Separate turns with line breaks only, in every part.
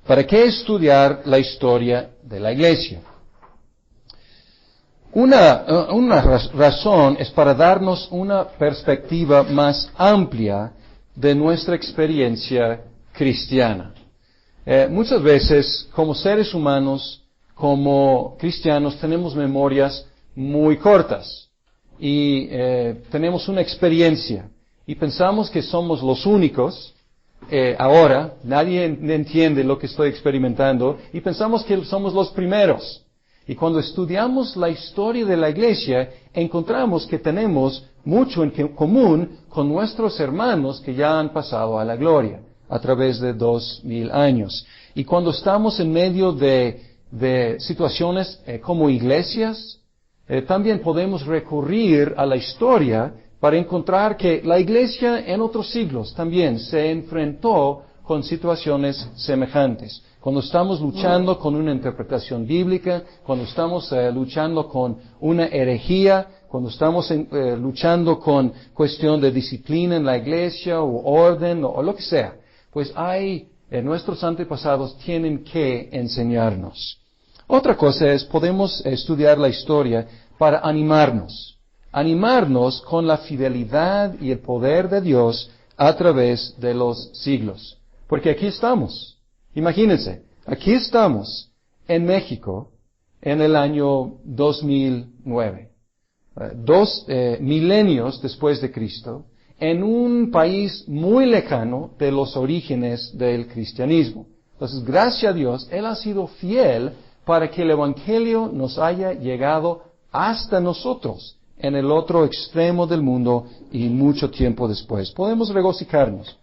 ¿Para qué estudiar la historia de la Iglesia? Una razón es para darnos una perspectiva más amplia de nuestra experiencia cristiana. Muchas veces, como seres humanos, como cristianos, tenemos memorias muy cortas y tenemos una experiencia y pensamos que somos los únicos. Ahora, nadie entiende lo que estoy experimentando y pensamos que somos los primeros. Y cuando estudiamos la historia de la Iglesia, encontramos que tenemos mucho en común con nuestros hermanos que ya han pasado a la gloria a través de 2000 años. Y cuando estamos en medio de situaciones como iglesias, también podemos recurrir a la historia para encontrar que la Iglesia en otros siglos también se enfrentó con situaciones semejantes. Cuando estamos luchando con una interpretación bíblica, cuando estamos luchando con una herejía, cuando estamos luchando con cuestión de disciplina en la Iglesia o orden o lo que sea, pues nuestros antepasados tienen que enseñarnos. Otra cosa es, podemos estudiar la historia para animarnos con la fidelidad y el poder de Dios a través de los siglos. Porque aquí estamos. Imagínense, aquí estamos en México en el año 2009. 2 milenios después de Cristo, en un país muy lejano de los orígenes del cristianismo. Entonces, gracias a Dios, Él ha sido fiel para que el Evangelio nos haya llegado hasta nosotros, en el otro extremo del mundo y mucho tiempo después. Podemos regocijarnos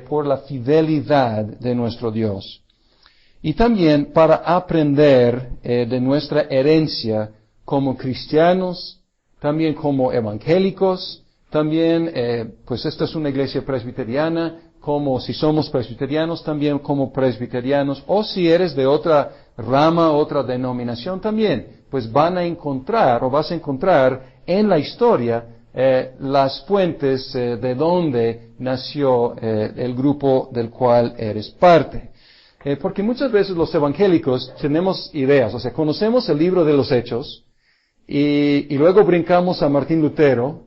por la fidelidad de nuestro Dios. Y también para aprender de nuestra herencia como cristianos, también como evangélicos, también, pues esta es una iglesia presbiteriana, como si somos presbiterianos, también como presbiterianos, o si eres de otra rama, otra denominación también, pues vas a encontrar en la historia las fuentes de donde nació el grupo del cual eres parte. Porque muchas veces los evangélicos tenemos ideas, o sea, conocemos el libro de los Hechos, y luego brincamos a Martín Lutero,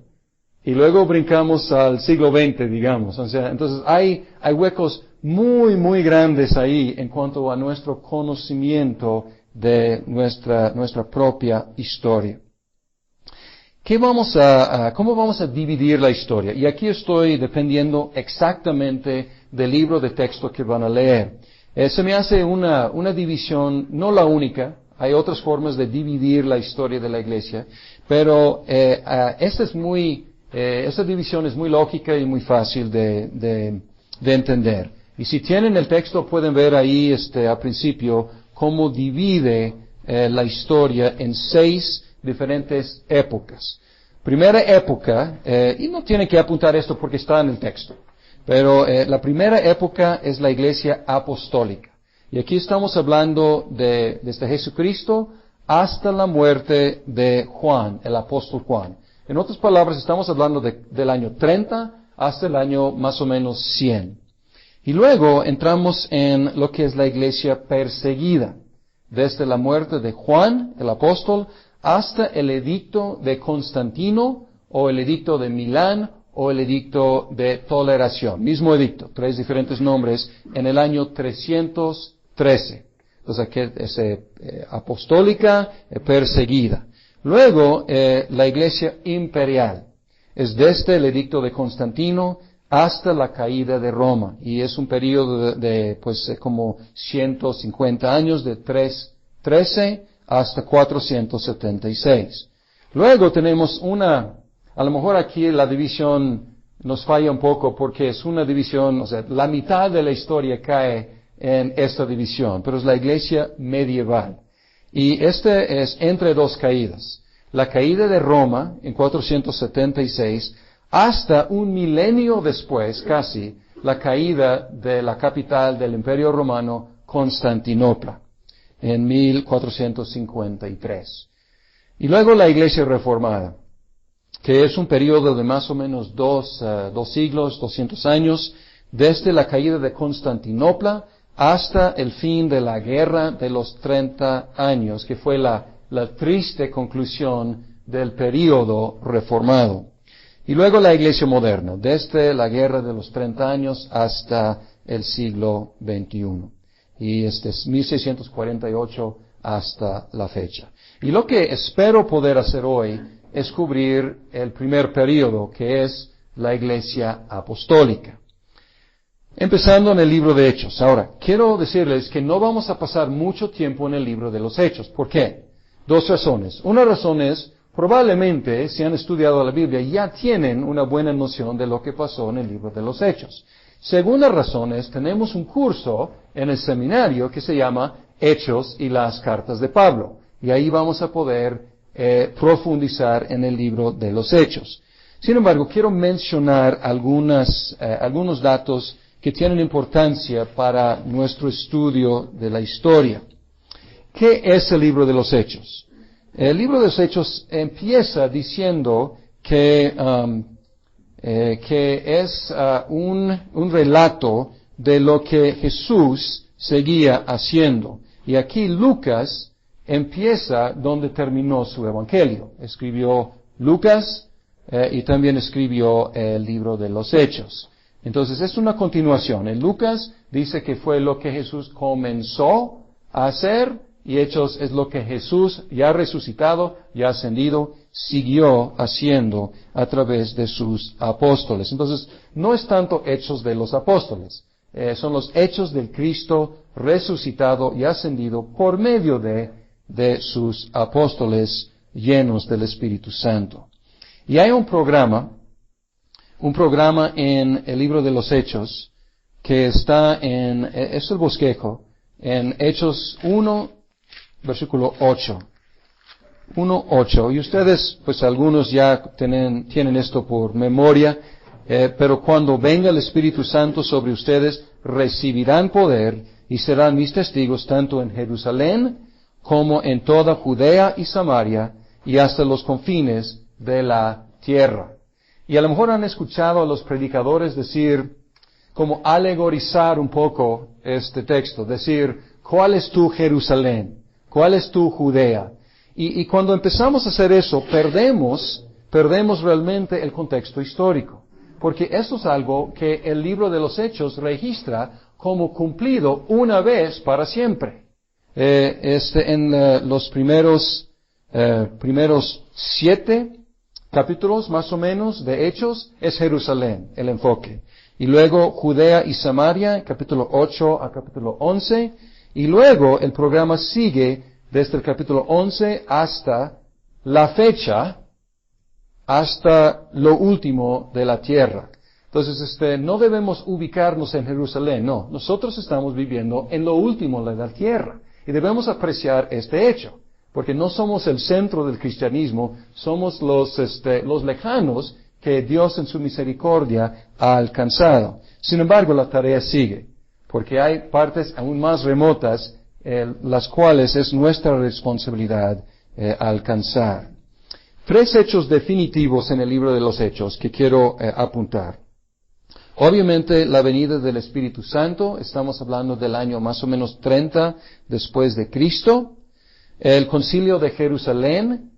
y luego brincamos al siglo XX, digamos. O sea, entonces hay huecos muy, muy grandes ahí en cuanto a nuestro conocimiento de nuestra propia historia. ¿Cómo vamos a dividir la historia? Y aquí estoy dependiendo exactamente del libro de texto que van a leer. Se me hace una división, no la única, hay otras formas de dividir la historia de la Iglesia, pero esta división es muy lógica y muy fácil de entender. Y si tienen el texto pueden ver ahí al principio cómo divide la historia en 6 diferentes épocas. Primera época, y no tienen que apuntar esto porque está en el texto, pero la primera época es la Iglesia apostólica. Y aquí estamos hablando desde Jesucristo hasta la muerte de Juan, el apóstol Juan. En otras palabras, estamos hablando del año 30 hasta el año más o menos 100. Y luego entramos en lo que es la iglesia perseguida, desde la muerte de Juan, el apóstol, hasta el edicto de Constantino, o el edicto de Milán, o el edicto de toleración. Mismo edicto, 3 diferentes nombres, en el año 313. Entonces, aquí es apostólica, perseguida. Luego, la iglesia imperial. Es desde el edicto de Constantino hasta la caída de Roma. Y es un periodo de como 150 años, de 313 hasta 476. Luego tenemos a lo mejor aquí la división nos falla un poco porque es una división, o sea, la mitad de la historia cae en esta división, pero es la iglesia medieval. Y es entre 2 caídas. La caída de Roma en 476 hasta un milenio después, casi, la caída de la capital del Imperio Romano, Constantinopla, en 1453. Y luego la iglesia reformada, que es un periodo de más o menos 2 siglos, 200 años, desde la caída de Constantinopla hasta el fin de la guerra de los 30 años, que fue la triste conclusión del período reformado. Y luego la Iglesia moderna, desde la guerra de los 30 años hasta el siglo XXI. Y este es 1648 hasta la fecha. Y lo que espero poder hacer hoy es cubrir el primer período, que es la Iglesia apostólica. Empezando en el libro de Hechos. Ahora, quiero decirles que no vamos a pasar mucho tiempo en el libro de los Hechos. ¿Por qué? Dos razones. Una razón es, probablemente, si han estudiado la Biblia, ya tienen una buena noción de lo que pasó en el libro de los Hechos. Segunda razón es, tenemos un curso en el seminario que se llama Hechos y las cartas de Pablo. Y ahí vamos a poder profundizar en el libro de los Hechos. Sin embargo, quiero mencionar algunos datos que tienen importancia para nuestro estudio de la historia. ¿Qué es el libro de los Hechos? El libro de los Hechos empieza diciendo que es un relato de lo que Jesús seguía haciendo. Y aquí Lucas empieza donde terminó su evangelio. Escribió Lucas y también escribió el libro de los Hechos. Entonces es una continuación. En Lucas dice que fue lo que Jesús comenzó a hacer, y Hechos es lo que Jesús, ya resucitado, ya ascendido, siguió haciendo a través de sus apóstoles. Entonces no es tanto Hechos de los apóstoles, son los hechos del Cristo resucitado y ascendido por medio de sus apóstoles llenos del Espíritu Santo. Y hay un programa en el libro de los Hechos que está es el bosquejo, en Hechos 1, versículo 8. 1:8. Y ustedes, pues algunos ya tienen esto por memoria, pero cuando venga el Espíritu Santo sobre ustedes, recibirán poder y serán mis testigos tanto en Jerusalén como en toda Judea y Samaria y hasta los confines de la tierra. Y a lo mejor han escuchado a los predicadores decir, como alegorizar un poco este texto, decir, ¿cuál es tu Jerusalén? ¿Cuál es tu Judea? Y cuando empezamos a hacer eso, perdemos realmente el contexto histórico. Porque eso es algo que el libro de los Hechos registra como cumplido una vez para siempre. En los primeros 7 capítulos más o menos de Hechos es Jerusalén, el enfoque. Y luego Judea y Samaria, capítulo 8 a capítulo 11. Y luego el programa sigue desde el capítulo 11 hasta la fecha, hasta lo último de la tierra. Entonces, no debemos ubicarnos en Jerusalén, no. Nosotros estamos viviendo en lo último de la tierra. Y debemos apreciar este hecho. Porque no somos el centro del cristianismo, somos los lejanos que Dios en su misericordia ha alcanzado. Sin embargo, la tarea sigue. Porque hay partes aún más remotas, las cuales es nuestra responsabilidad alcanzar. 3 hechos definitivos en el libro de los Hechos que quiero apuntar. Obviamente, la venida del Espíritu Santo, estamos hablando del año más o menos 30 después de Cristo. El concilio de Jerusalén,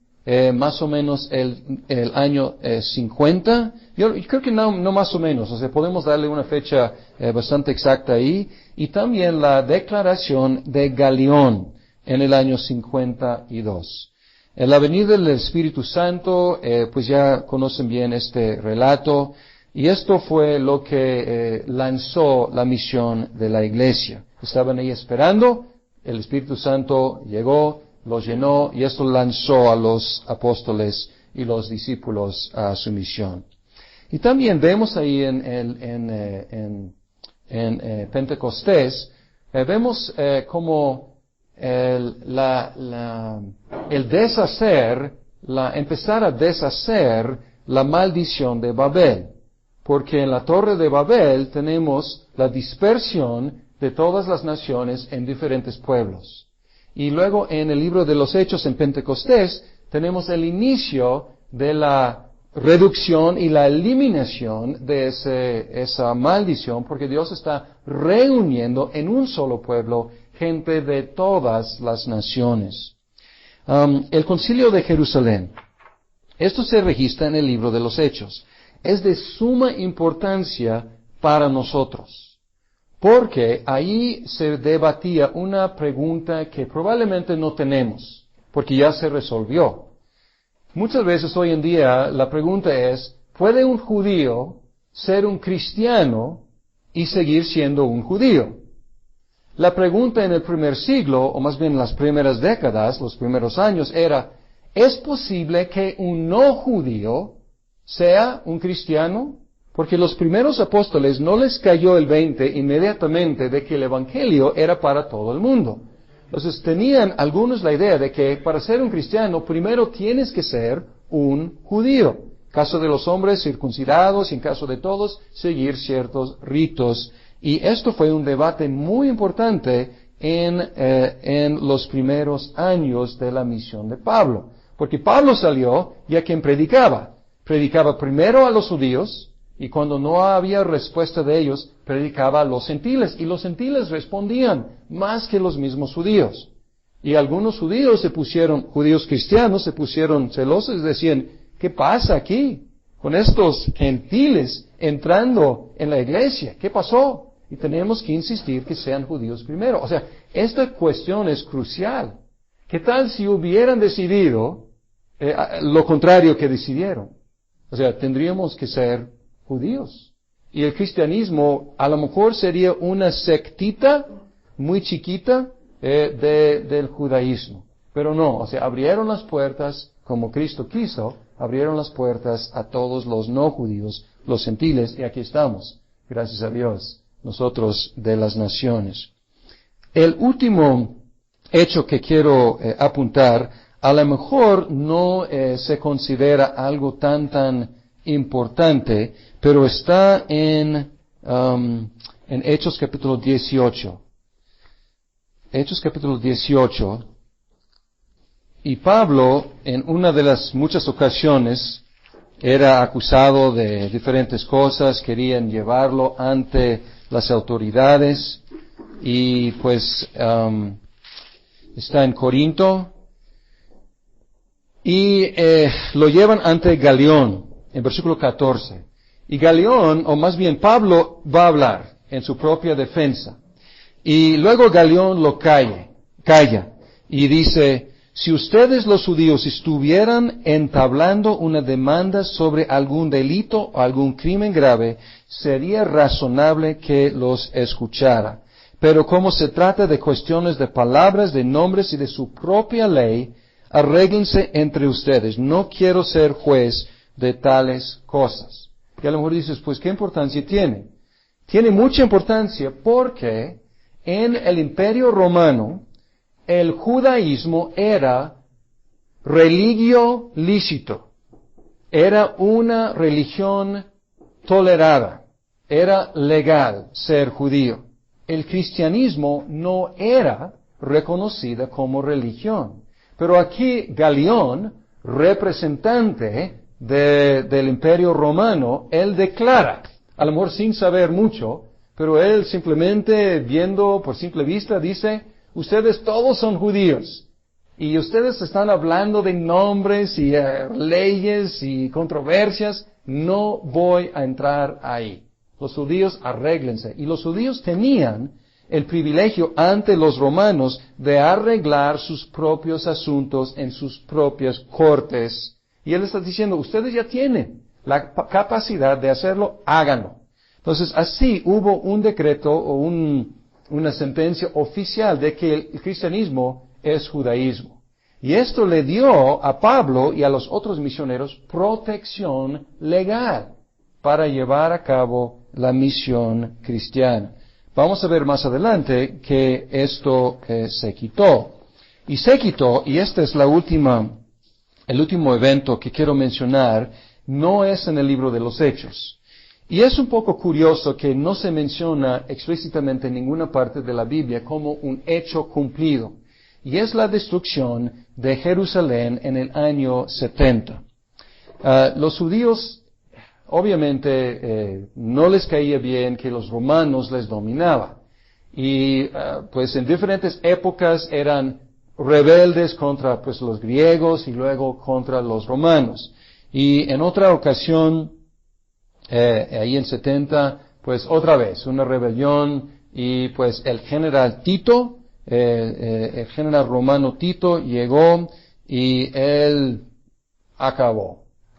más o menos el año 50. Yo creo que no más o menos, o sea, podemos darle una fecha bastante exacta ahí. Y también la declaración de Galión en el año 52. La venida del Espíritu Santo, pues ya conocen bien este relato. Y esto fue lo que lanzó la misión de la iglesia. Estaban ahí esperando, el Espíritu Santo llegó, los llenó y esto lanzó a los apóstoles y los discípulos a su misión. Y también vemos ahí en Pentecostés, vemos como empezar a deshacer la maldición de Babel. Porque en la Torre de Babel tenemos la dispersión de todas las naciones en diferentes pueblos. Y luego en el libro de los Hechos en Pentecostés tenemos el inicio de la reducción y la eliminación de esa maldición, porque Dios está reuniendo en un solo pueblo gente de todas las naciones. El Concilio de Jerusalén. Esto se registra en el libro de los Hechos. Es de suma importancia para nosotros, porque ahí se debatía una pregunta que probablemente no tenemos, porque ya se resolvió. Muchas veces hoy en día la pregunta es, ¿puede un judío ser un cristiano y seguir siendo un judío? La pregunta en el primer siglo, o más bien en las primeras décadas, los primeros años, era, ¿es posible que un no judío sea un cristiano? Porque los primeros apóstoles no les cayó el 20 inmediatamente de que el evangelio era para todo el mundo. Entonces tenían algunos la idea de que para ser un cristiano primero tienes que ser un judío. En caso de los hombres circuncidados y en caso de todos seguir ciertos ritos. Y esto fue un debate muy importante en los primeros años de la misión de Pablo. Porque Pablo salió y a quien predicaba. Predicaba primero a los judíos y cuando no había respuesta de ellos, predicaba a los gentiles. Y los gentiles respondían más que los mismos judíos. Y algunos judíos judíos cristianos se pusieron celosos y decían, ¿qué pasa aquí? Con estos gentiles entrando en la iglesia, ¿qué pasó? Y tenemos que insistir que sean judíos primero. O sea, esta cuestión es crucial. ¿Qué tal si hubieran decidido lo contrario que decidieron? O sea, tendríamos que ser judíos. Y el cristianismo a lo mejor sería una sectita muy chiquita del judaísmo. Pero no, o sea, abrieron las puertas, como Cristo quiso, abrieron las puertas a todos los no judíos, los gentiles, y aquí estamos, gracias a Dios, nosotros de las naciones. El último hecho que quiero apuntar, a lo mejor no se considera algo tan importante, pero está en Hechos capítulo 18. Hechos capítulo 18. Y Pablo, en una de las muchas ocasiones, era acusado de diferentes cosas, querían llevarlo ante las autoridades, y pues está en Corinto, y lo llevan ante Galión, en versículo 14. Y Galión, o más bien Pablo, va a hablar en su propia defensa. Y luego Galión lo calla, y dice, si ustedes los judíos estuvieran entablando una demanda sobre algún delito o algún crimen grave, sería razonable que los escuchara. Pero como se trata de cuestiones de palabras, de nombres y de su propia ley, arréglense entre ustedes. No quiero ser juez de tales cosas. Y a lo mejor dices, pues, ¿qué importancia tiene? Tiene mucha importancia porque en el Imperio Romano, el judaísmo era religio lícito, era una religión tolerada, era legal ser judío. El cristianismo no era reconocida como religión. Pero aquí Galión, representante del Imperio Romano, él declara, a lo mejor sin saber mucho, pero él simplemente viendo por simple vista dice, ustedes todos son judíos y ustedes están hablando de nombres y leyes y controversias, no voy a entrar ahí. Los judíos arréglense. Y los judíos tenían el privilegio ante los romanos de arreglar sus propios asuntos en sus propias cortes. Y él está diciendo, ustedes ya tienen la capacidad de hacerlo, háganlo. Entonces, así hubo un decreto o una sentencia oficial de que el cristianismo es judaísmo. Y esto le dio a Pablo y a los otros misioneros protección legal para llevar a cabo la misión cristiana. Vamos a ver más adelante que esto se quitó. Y se quitó, y este es el último evento que quiero mencionar, no es en el libro de los Hechos. Y es un poco curioso que no se menciona explícitamente en ninguna parte de la Biblia como un hecho cumplido. Y es la destrucción de Jerusalén en el año 70. Los judíos, obviamente, no les caía bien que los romanos les dominaban. Y, pues en diferentes épocas eran rebeldes contra, pues, los griegos y luego contra los romanos. Y en otra ocasión, ahí en 70, pues otra vez, una rebelión, y pues el general Tito, el general romano Tito llegó y él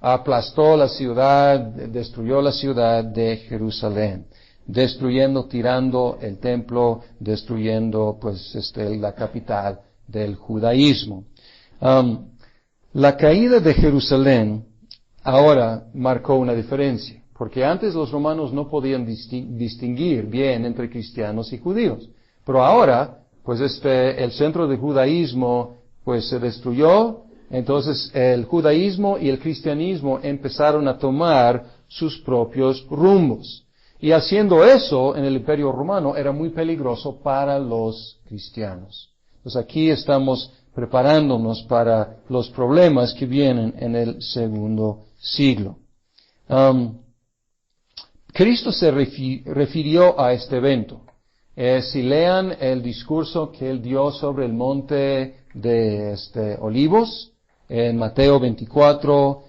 aplastó la ciudad, destruyó la ciudad de Jerusalén, destruyendo, tirando el templo, destruyendo pues la capital del judaísmo. La caída de Jerusalén ahora marcó una diferencia, porque antes los romanos no podían distinguir bien entre cristianos y judíos, pero ahora pues el centro del judaísmo pues se destruyó. Entonces el judaísmo y el cristianismo empezaron a tomar sus propios rumbos. Y haciendo eso en el Imperio Romano era muy peligroso para los cristianos. Entonces aquí estamos preparándonos para los problemas que vienen en el segundo siglo. Cristo se refirió a este evento. Si lean el discurso que él dio sobre el monte de Olivos, en Mateo 24,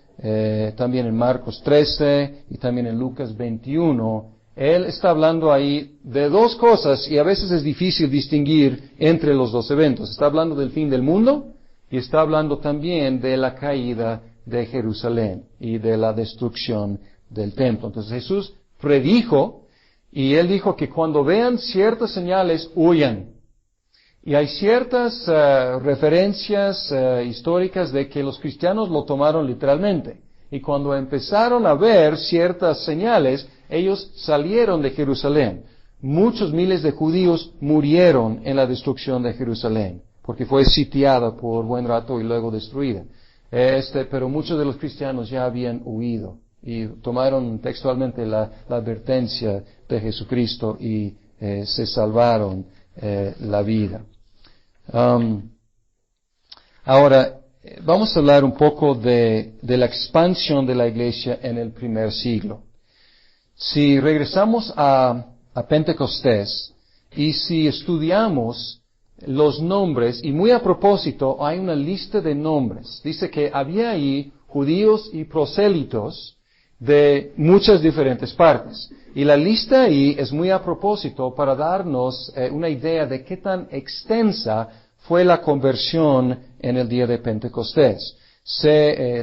también en Marcos 13 y también en Lucas 21, él está hablando ahí de dos cosas y a veces es difícil distinguir entre los dos eventos. Está hablando del fin del mundo y está hablando también de la caída de Jerusalén y de la destrucción del templo. Entonces Jesús predijo y él dijo que cuando vean ciertas señales, huyan. Y hay ciertas referencias históricas de que los cristianos lo tomaron literalmente. Y cuando empezaron a ver ciertas señales, ellos salieron de Jerusalén. Muchos miles de judíos murieron en la destrucción de Jerusalén, porque fue sitiada por buen rato y luego destruida. Pero muchos de los cristianos ya habían huido y tomaron textualmente la advertencia de Jesucristo y se salvaron la vida. Ahora, vamos a hablar un poco de la expansión de la iglesia en el primer siglo. Si regresamos a Pentecostés y si estudiamos los nombres, y muy a propósito, hay una lista de nombres. Dice que había ahí judíos y prosélitos de muchas diferentes partes. Y la lista ahí es muy a propósito para darnos una idea de qué tan extensa fue la conversión en el día de Pentecostés.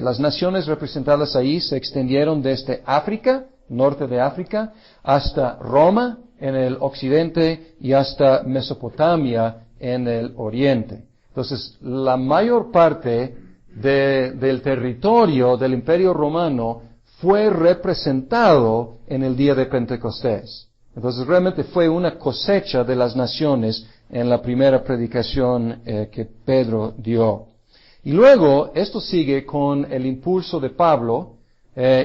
Las naciones representadas ahí se extendieron desde África, norte de África, hasta Roma en el occidente y hasta Mesopotamia en el oriente. Entonces, la mayor parte del territorio del Imperio Romano fue representado en el día de Pentecostés. Entonces realmente fue una cosecha de las naciones en la primera predicación que Pedro dio. Y luego esto sigue con el impulso de Pablo,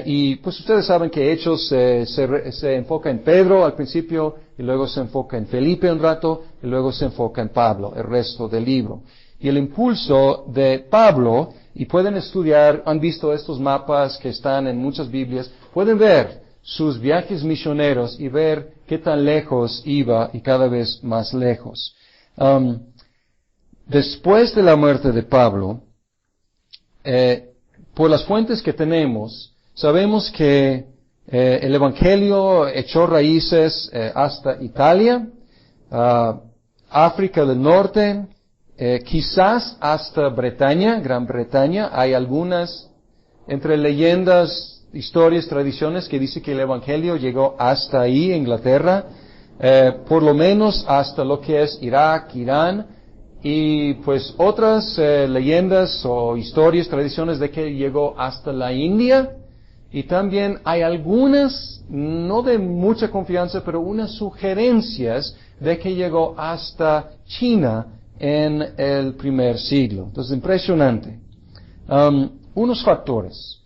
y pues ustedes saben que Hechos se enfoca en Pedro al principio, y luego se enfoca en Felipe un rato, y luego se enfoca en Pablo, el resto del libro. Y el impulso de Pablo, y pueden estudiar, han visto estos mapas que están en muchas Biblias, pueden ver sus viajes misioneros y ver qué tan lejos iba y cada vez más lejos. Después de la muerte de Pablo, por las fuentes que tenemos, sabemos que el Evangelio echó raíces hasta Italia, África del Norte, quizás hasta Bretaña, Gran Bretaña. Hay algunas entre leyendas, historias, tradiciones que dicen que el Evangelio llegó hasta ahí, Inglaterra, por lo menos hasta lo que es Irak, Irán, y pues otras leyendas o historias, tradiciones de que llegó hasta la India, y también hay algunas, no de mucha confianza, pero unas sugerencias de que llegó hasta China en el primer siglo. Entonces, impresionante. Unos factores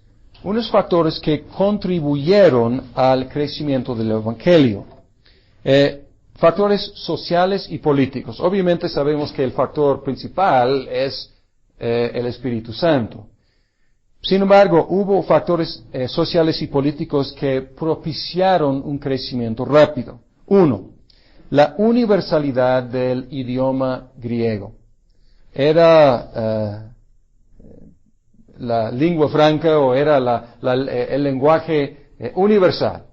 que contribuyeron al crecimiento del Evangelio. Factores sociales y políticos. Obviamente sabemos que el factor principal es el Espíritu Santo. Sin embargo, hubo factores sociales y políticos que propiciaron un crecimiento rápido. Uno, la universalidad del idioma griego. Era la lengua franca o era el lenguaje universal.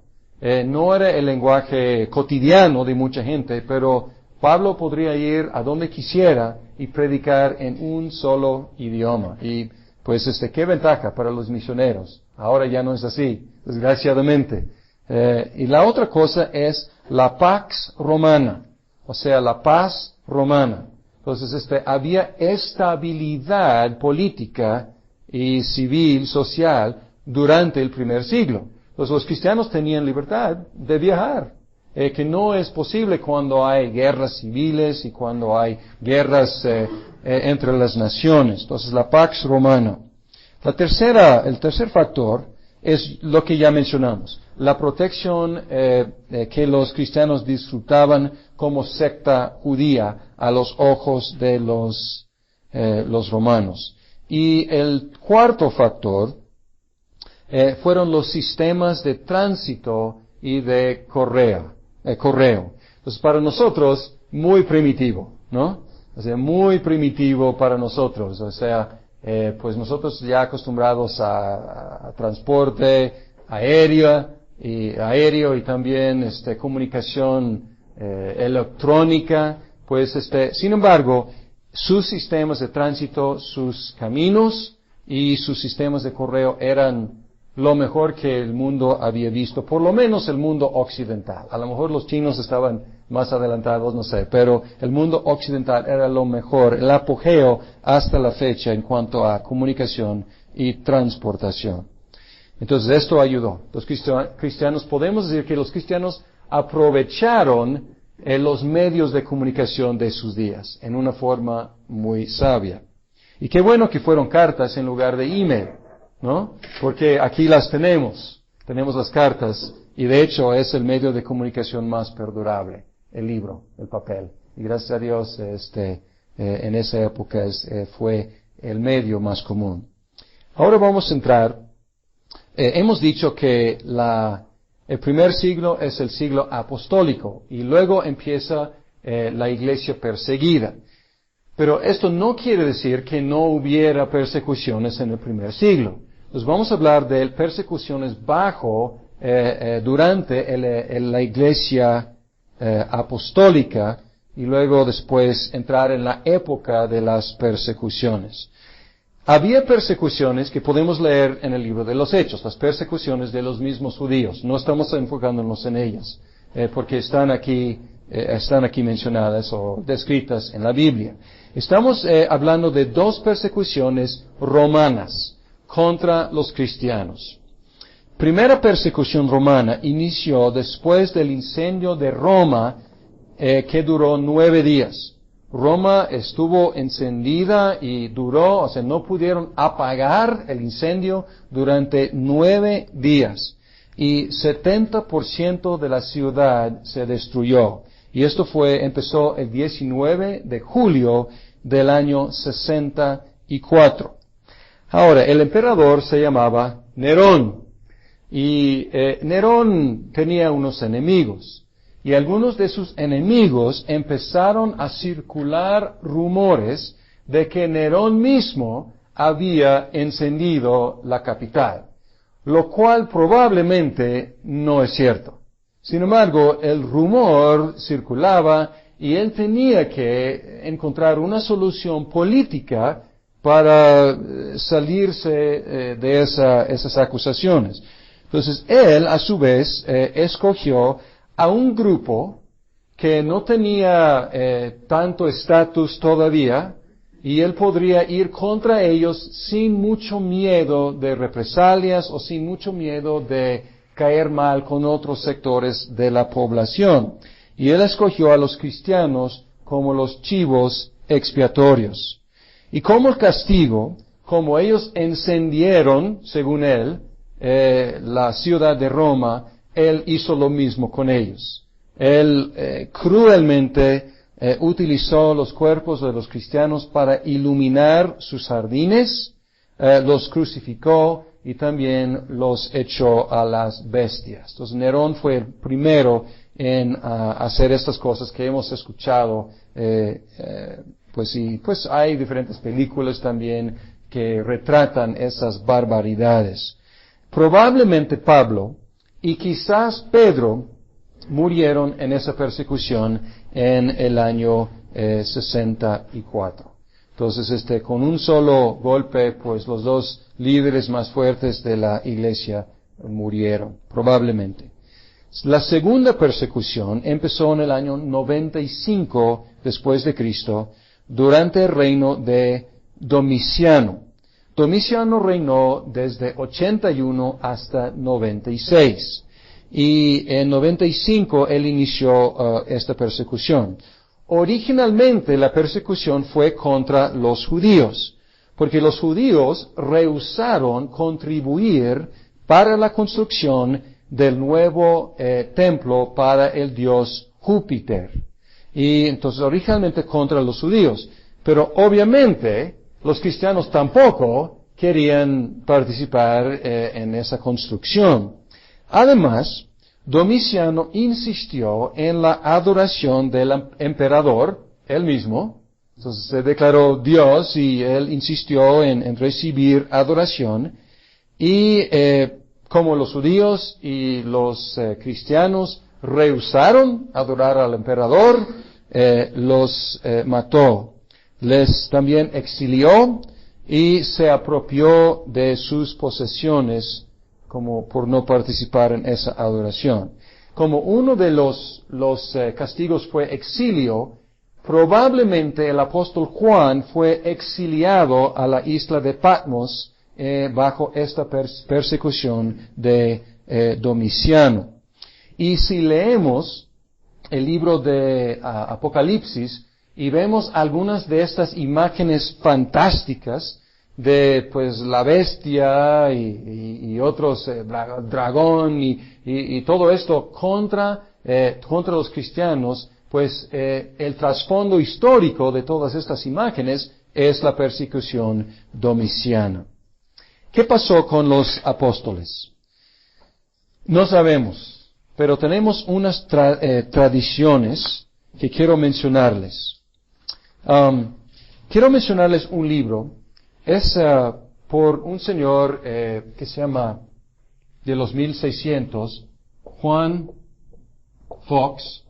No era el lenguaje cotidiano de mucha gente, pero Pablo podría ir a donde quisiera y predicar en un solo idioma. Y pues qué ventaja para los misioneros. Ahora ya no es así, desgraciadamente. Y la otra cosa es la pax romana, o sea, la paz romana. Entonces, había estabilidad política y civil, social, durante el primer siglo. Entonces, los cristianos tenían libertad de viajar, que no es posible cuando hay guerras civiles y cuando hay guerras entre las naciones. Entonces, la pax romana. El tercer factor es lo que ya mencionamos, la protección que los cristianos disfrutaban como secta judía a los ojos de los romanos. Y el cuarto factor fueron los sistemas de tránsito y de correo. Entonces, para nosotros, muy primitivo, ¿no? O sea, muy primitivo para nosotros. O sea, pues nosotros ya acostumbrados a transporte aéreo y también comunicación electrónica, pues sin embargo, sus sistemas de tránsito, sus caminos y sus sistemas de correo eran lo mejor que el mundo había visto, por lo menos el mundo occidental. A lo mejor los chinos estaban más adelantados, no sé, pero el mundo occidental era lo mejor, el apogeo hasta la fecha en cuanto a comunicación y transportación. Entonces esto ayudó. Los cristianos, podemos decir que los cristianos aprovecharon los medios de comunicación de sus días en una forma muy sabia. Y qué bueno que fueron cartas en lugar de email, ¿no? Porque aquí las tenemos las cartas, y de hecho es el medio de comunicación más perdurable, el libro, el papel. Y gracias a Dios, en esa época fue el medio más común. Ahora vamos a entrar, hemos dicho que el primer siglo es el siglo apostólico, y luego empieza la iglesia perseguida. Pero esto no quiere decir que no hubiera persecuciones en el primer siglo. Entonces vamos a hablar de persecuciones durante la iglesia apostólica y luego después entrar en la época de las persecuciones. Había persecuciones que podemos leer en el libro de los Hechos, las persecuciones de los mismos judíos. No estamos enfocándonos en ellas, porque están aquí mencionadas o descritas en la Biblia. Estamos hablando de dos persecuciones romanas contra los cristianos. Primera persecución romana inició después del incendio de Roma, que duró 9 días. Roma estuvo encendida y duró, o sea, no pudieron apagar el incendio durante 9 días. Y 70% de la ciudad se destruyó. Y esto empezó el 19 de julio del año 64. Ahora, el emperador se llamaba Nerón. Y Nerón tenía unos enemigos. Y algunos de sus enemigos empezaron a circular rumores de que Nerón mismo había encendido la capital, lo cual probablemente no es cierto. Sin embargo, el rumor circulaba y él tenía que encontrar una solución política para salirse de esas acusaciones. Entonces, él, a su vez, escogió a un grupo que no tenía tanto estatus todavía, y él podría ir contra ellos sin mucho miedo de represalias o sin mucho miedo de caer mal con otros sectores de la población. Y él escogió a los cristianos como los chivos expiatorios. Y como castigo, como ellos encendieron, según él, la ciudad de Roma, él hizo lo mismo con ellos. Él cruelmente utilizó los cuerpos de los cristianos para iluminar sus jardines, los crucificó y también los echó a las bestias. Entonces Nerón fue el primero en hacer estas cosas que hemos escuchado. Pues hay diferentes películas también que retratan esas barbaridades. Probablemente Pablo y quizás Pedro murieron en esa persecución en el año 64. Entonces, con un solo golpe, pues los dos líderes más fuertes de la iglesia murieron, probablemente. La segunda persecución empezó en el año 95 después de Cristo, durante el reino de Domiciano. Domiciano reinó desde 81 hasta 96. Y en 95 él inició esta persecución. Originalmente la persecución fue contra los judíos, porque los judíos rehusaron contribuir para la construcción del nuevo templo para el dios Júpiter. Y entonces originalmente contra los judíos. Pero obviamente los cristianos tampoco querían participar en esa construcción. Además, Domiciano insistió en la adoración del emperador, él mismo. Entonces se declaró Dios y él insistió en recibir adoración. Y como los judíos y los cristianos rehusaron adorar al emperador, los mató. Les también exilió y se apropió de sus posesiones como por no participar en esa adoración. Como uno de los castigos fue exilio, probablemente el apóstol Juan fue exiliado a la isla de Patmos bajo esta persecución de Domiciano. Y si leemos el libro de Apocalipsis y vemos algunas de estas imágenes fantásticas de pues la bestia y otros dragón y todo esto contra los cristianos, pues el trasfondo histórico de todas estas imágenes es la persecución domiciana. ¿Qué pasó con los apóstoles? No sabemos, pero tenemos unas tradiciones que quiero mencionarles. Quiero mencionarles un libro. Es por un señor que se llama, de los 1600, Juan Fox.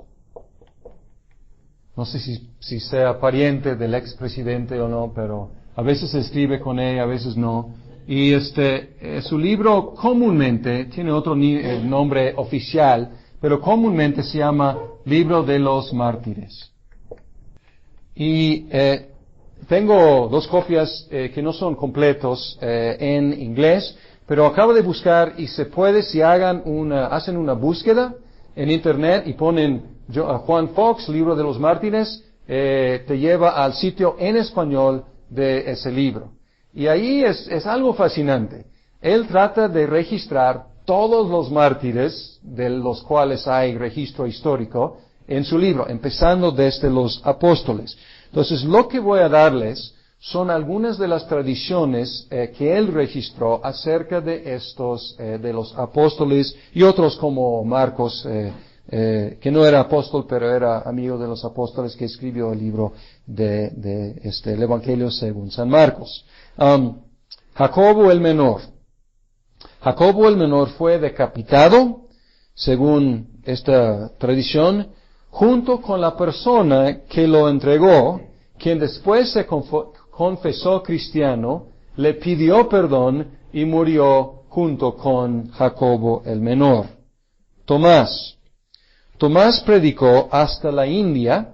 No sé si sea pariente del expresidente o no, pero a veces se escribe con él, a veces no. Y su libro comúnmente tiene otro nombre oficial, pero comúnmente se llama Libro de los Mártires. Y tengo dos copias que no son completos en inglés, pero acabo de buscar y se puede si hacen una búsqueda en internet y ponen Juan Fox, Libro de los Mártires, te lleva al sitio en español de ese libro. Y ahí es algo fascinante. Él trata de registrar todos los mártires de los cuales hay registro histórico en su libro, empezando desde los apóstoles. Entonces, lo que voy a darles son algunas de las tradiciones que él registró acerca de estos, de los apóstoles y otros como Marcos, que no era apóstol, pero era amigo de los apóstoles, que escribió el libro el Evangelio según San Marcos. Jacobo el Menor. Jacobo el Menor fue decapitado, según esta tradición, junto con la persona que lo entregó, quien después se confesó cristiano, le pidió perdón y murió junto con Jacobo el Menor. Tomás predicó hasta la India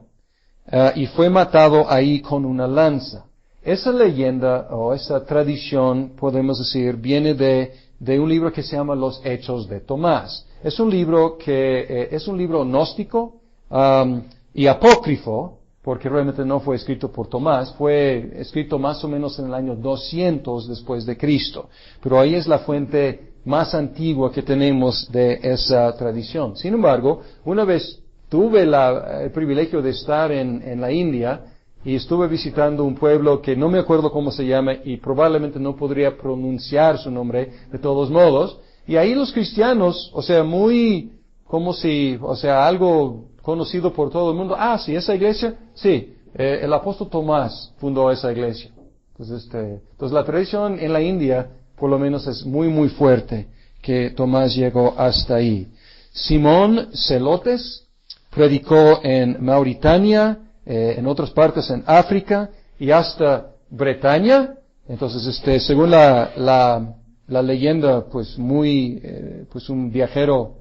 y fue matado ahí con una lanza. Esa leyenda o esa tradición, podemos decir, viene de un libro que se llama Los Hechos de Tomás. Es un libro es un libro gnóstico y apócrifo, porque realmente no fue escrito por Tomás, fue escrito más o menos en el año 200 después de Cristo. Pero ahí es la fuente más antigua que tenemos de esa tradición. Sin embargo, una vez tuve el privilegio de estar en la India, y estuve visitando un pueblo que no me acuerdo cómo se llama y probablemente no podría pronunciar su nombre de todos modos. Y ahí los cristianos, o sea, muy, como si, o sea, algo conocido por todo el mundo. Ah, sí, esa iglesia, sí, el apóstol Tomás fundó esa iglesia. Entonces la tradición en la India, por lo menos, es muy, muy fuerte, que Tomás llegó hasta ahí. Simón Zelotes predicó en Mauritania, en otras partes en África y hasta Bretaña. Entonces, según la leyenda, pues pues un viajero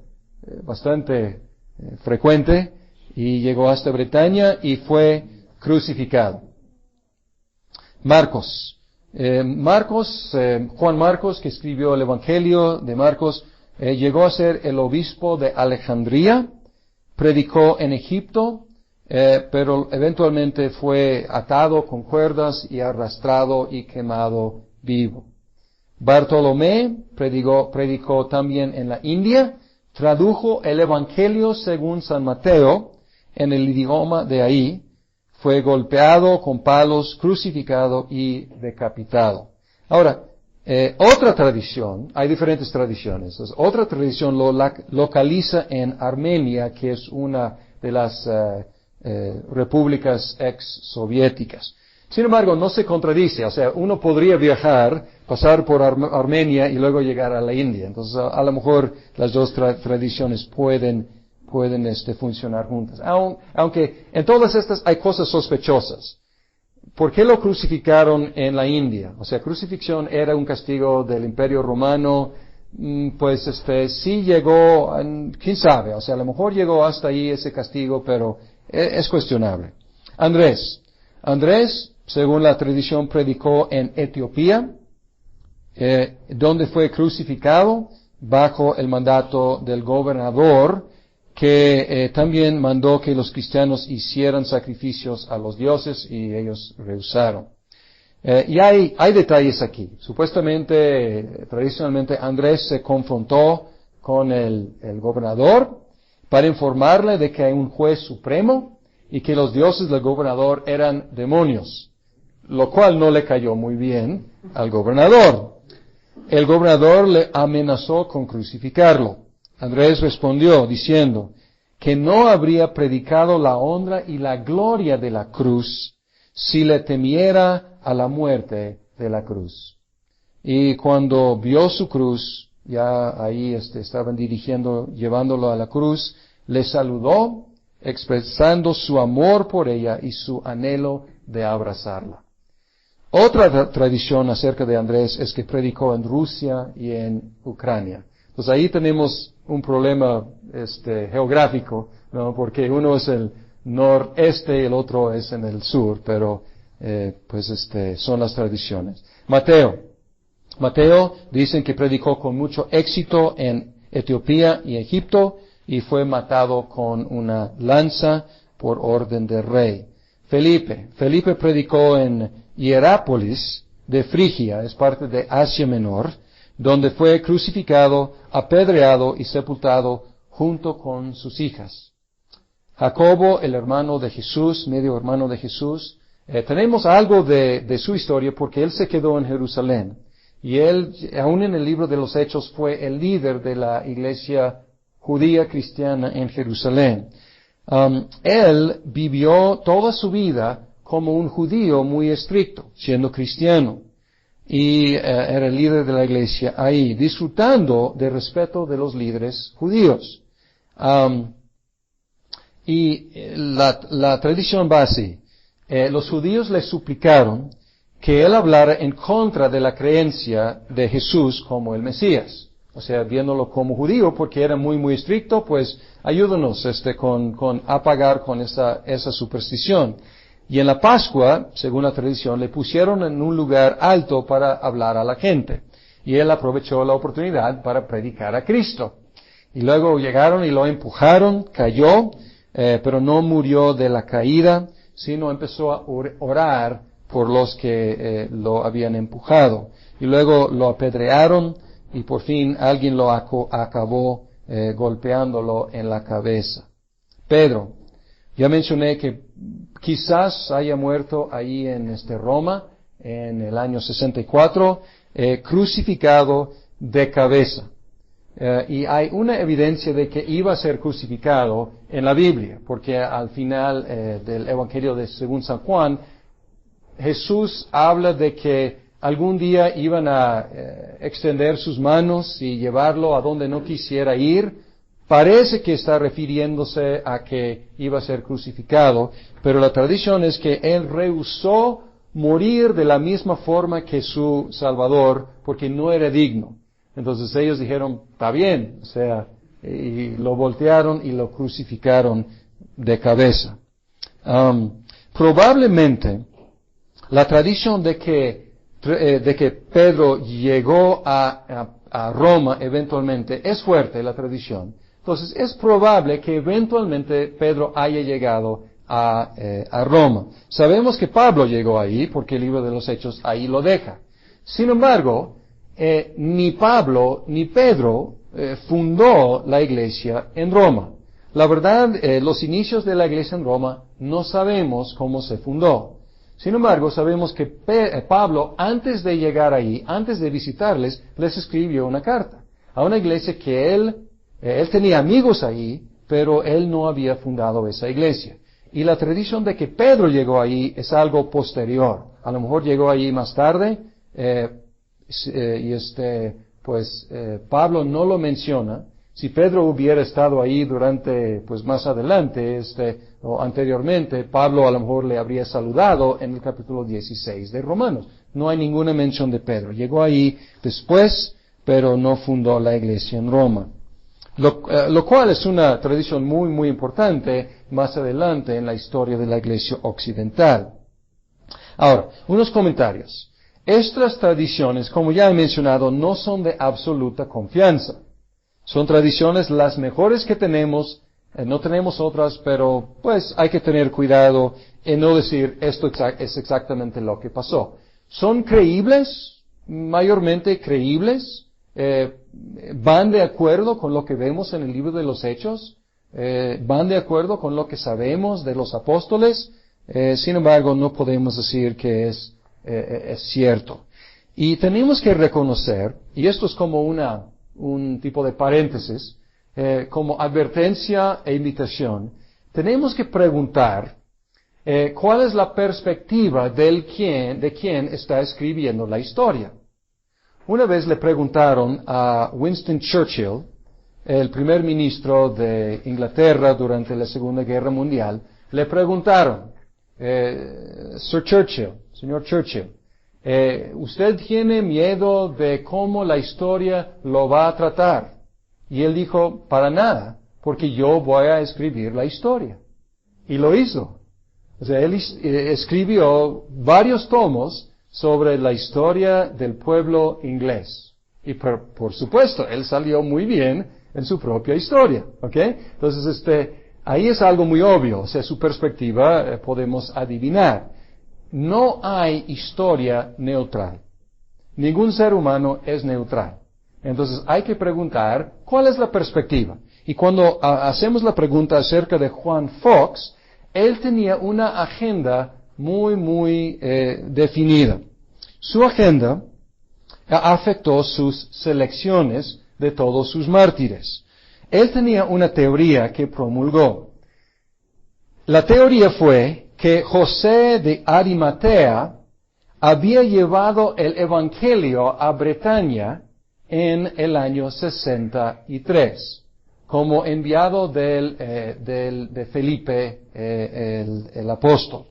bastante frecuente, y llegó hasta Bretaña y fue crucificado. Marcos. Juan Marcos, que escribió el Evangelio de Marcos, llegó a ser el obispo de Alejandría, predicó en Egipto, pero eventualmente fue atado con cuerdas y arrastrado y quemado vivo. Bartolomé predicó también en la India, tradujo el Evangelio según San Mateo en el idioma de ahí, fue golpeado con palos, crucificado y decapitado. Ahora, otra tradición, hay diferentes tradiciones. Otra tradición lo localiza en Armenia, que es una de las repúblicas ex-soviéticas. Sin embargo, no se contradice. O sea, uno podría viajar, pasar por Armenia y luego llegar a la India. Entonces, a lo mejor las dos tradiciones pueden funcionar juntas. Aunque en todas estas hay cosas sospechosas. ¿Por qué lo crucificaron en la India? O sea, crucifixión era un castigo del Imperio Romano, pues sí llegó, quién sabe, o sea, a lo mejor llegó hasta ahí ese castigo, pero es cuestionable. Andrés, según la tradición, predicó en Etiopía, donde fue crucificado bajo el mandato del gobernador, que también mandó que los cristianos hicieran sacrificios a los dioses y ellos rehusaron. Y hay detalles aquí. Supuestamente, tradicionalmente, Andrés se confrontó con el gobernador para informarle de que hay un juez supremo y que los dioses del gobernador eran demonios, lo cual no le cayó muy bien al gobernador. El gobernador le amenazó con crucificarlo. Andrés respondió diciendo que no habría predicado la honra y la gloria de la cruz si le temiera a la muerte de la cruz. Y cuando vio su cruz, ya ahí estaban llevándolo a la cruz, le saludó, expresando su amor por ella y su anhelo de abrazarla. Otra tradición acerca de Andrés es que predicó en Rusia y en Ucrania. Pues ahí tenemos un problema geográfico, ¿no? Porque uno es el noreste y el otro es en el sur, pero son las tradiciones. Mateo dicen que predicó con mucho éxito en Etiopía y Egipto y fue matado con una lanza por orden del rey. Felipe predicó en Hierápolis de Frigia, es parte de Asia Menor, donde fue crucificado, apedreado y sepultado junto con sus hijas. Jacobo, el hermano de Jesús, medio hermano de Jesús, tenemos algo de su historia porque él se quedó en Jerusalén. Y él, aún en el libro de los Hechos, fue el líder de la iglesia judía cristiana en Jerusalén. Él vivió toda su vida como un judío muy estricto, siendo cristiano. Y era el líder de la iglesia ahí, disfrutando del respeto de los líderes judíos. Y la tradición va así. Los judíos le suplicaron que él hablara en contra de la creencia de Jesús como el Mesías. O sea, viéndolo como judío, porque era muy, muy estricto, pues ayúdanos con apagar con esa superstición. Y en la Pascua, según la tradición, le pusieron en un lugar alto para hablar a la gente. Y él aprovechó la oportunidad para predicar a Cristo. Y luego llegaron y lo empujaron, cayó, pero no murió de la caída, sino empezó a orar por los que lo habían empujado. Y luego lo apedrearon y por fin alguien lo acabó golpeándolo en la cabeza. Pedro, ya mencioné que quizás haya muerto ahí en Roma en el año 64, crucificado de cabeza. Y hay una evidencia de que iba a ser crucificado en la Biblia, porque al final del Evangelio de según San Juan, Jesús habla de que algún día iban a extender sus manos y llevarlo a donde no quisiera ir. Parece que está refiriéndose a que iba a ser crucificado, pero la tradición es que él rehusó morir de la misma forma que su Salvador, porque no era digno. Entonces ellos dijeron, está bien, o sea, y lo voltearon y lo crucificaron de cabeza. Probablemente, la tradición de que Pedro llegó a Roma eventualmente es fuerte, la tradición. Entonces es probable que eventualmente Pedro haya llegado a Roma. Sabemos que Pablo llegó ahí porque el libro de los Hechos ahí lo deja. Sin embargo, ni Pablo ni Pedro fundó la iglesia en Roma. La verdad, los inicios de la iglesia en Roma no sabemos cómo se fundó. Sin embargo, sabemos que Pablo, antes de llegar ahí, antes de visitarles, les escribió una carta a una iglesia que él tenía amigos ahí, pero él no había fundado esa iglesia. Y la tradición de que Pedro llegó ahí es algo posterior. A lo mejor llegó ahí más tarde, Pablo no lo menciona. Si Pedro hubiera estado ahí durante, más adelante, o anteriormente, Pablo a lo mejor le habría saludado en el capítulo 16 de Romanos. No hay ninguna mención de Pedro. Llegó ahí después, pero no fundó la iglesia en Roma. Lo cual es una tradición muy, muy importante más adelante en la historia de la iglesia occidental. Ahora, unos comentarios. Estas tradiciones, como ya he mencionado, no son de absoluta confianza. Son tradiciones las mejores que tenemos, no tenemos otras, pero hay que tener cuidado en no decir esto es exactamente lo que pasó. ¿Son creíbles? Mayormente creíbles. ¿Van de acuerdo con lo que vemos en el libro de los Hechos? ¿Van de acuerdo con lo que sabemos de los apóstoles? Sin embargo, no podemos decir que es cierto. Y tenemos que reconocer, y esto es como un tipo de paréntesis, como advertencia e invitación, tenemos que preguntar cuál es la perspectiva de quien está escribiendo la historia. Una vez le preguntaron a Winston Churchill, el primer ministro de Inglaterra durante la Segunda Guerra Mundial, le preguntaron, señor Churchill, ¿usted tiene miedo de cómo la historia lo va a tratar? Y él dijo, para nada, porque yo voy a escribir la historia. Y lo hizo. O sea, él escribió varios tomos sobre la historia del pueblo inglés. Y por supuesto, él salió muy bien en su propia historia. ¿Ok? Entonces, ahí es algo muy obvio. O sea, su perspectiva podemos adivinar. No hay historia neutral. Ningún ser humano es neutral. Entonces hay que preguntar, ¿cuál es la perspectiva? Y cuando hacemos la pregunta acerca de Juan Fox, él tenía una agenda muy, muy definida. Su agenda afectó sus selecciones de todos sus mártires. Él tenía una teoría que promulgó. La teoría fue que José de Arimatea había llevado el Evangelio a Bretaña en el año 63, como enviado de Felipe el apóstol.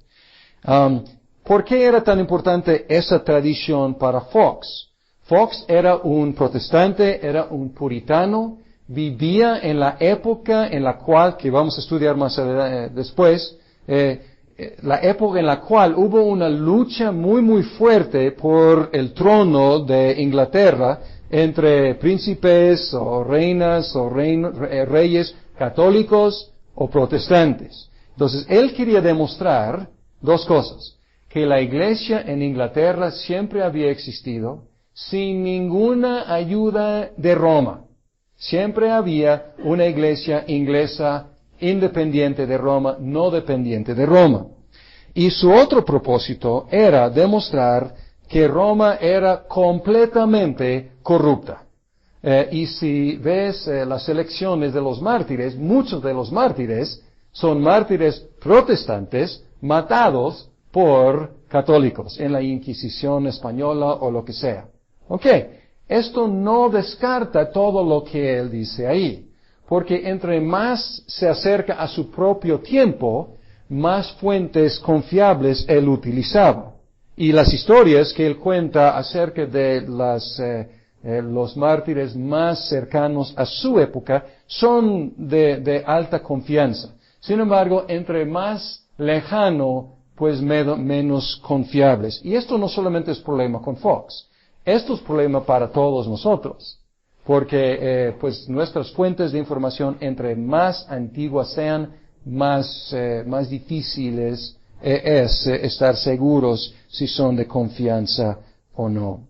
¿Por qué era tan importante esa tradición para Fox? Fox era un protestante, era un puritano, vivía en la época en la cual, que vamos a estudiar más después, la época en la cual hubo una lucha muy muy fuerte por el trono de Inglaterra entre príncipes o reinas o reyes católicos o protestantes. Entonces, él quería demostrar dos cosas: que la iglesia en Inglaterra siempre había existido sin ninguna ayuda de Roma. Siempre había una iglesia inglesa independiente de Roma, no dependiente de Roma. Y su otro propósito era demostrar que Roma era completamente corrupta. Y si ves las elecciones de los mártires, muchos de los mártires son mártires protestantes matados por católicos en la Inquisición española o lo que sea. Ok, esto no descarta todo lo que él dice ahí, porque entre más se acerca a su propio tiempo, más fuentes confiables él utilizaba. Y las historias que él cuenta acerca de los mártires más cercanos a su época son de alta confianza. Sin embargo, entre más lejano, pues menos confiables. Y esto no solamente es problema con Fox, esto es problema para todos nosotros. Porque pues nuestras fuentes de información, entre más antiguas sean, más difíciles es estar seguros si son de confianza o no.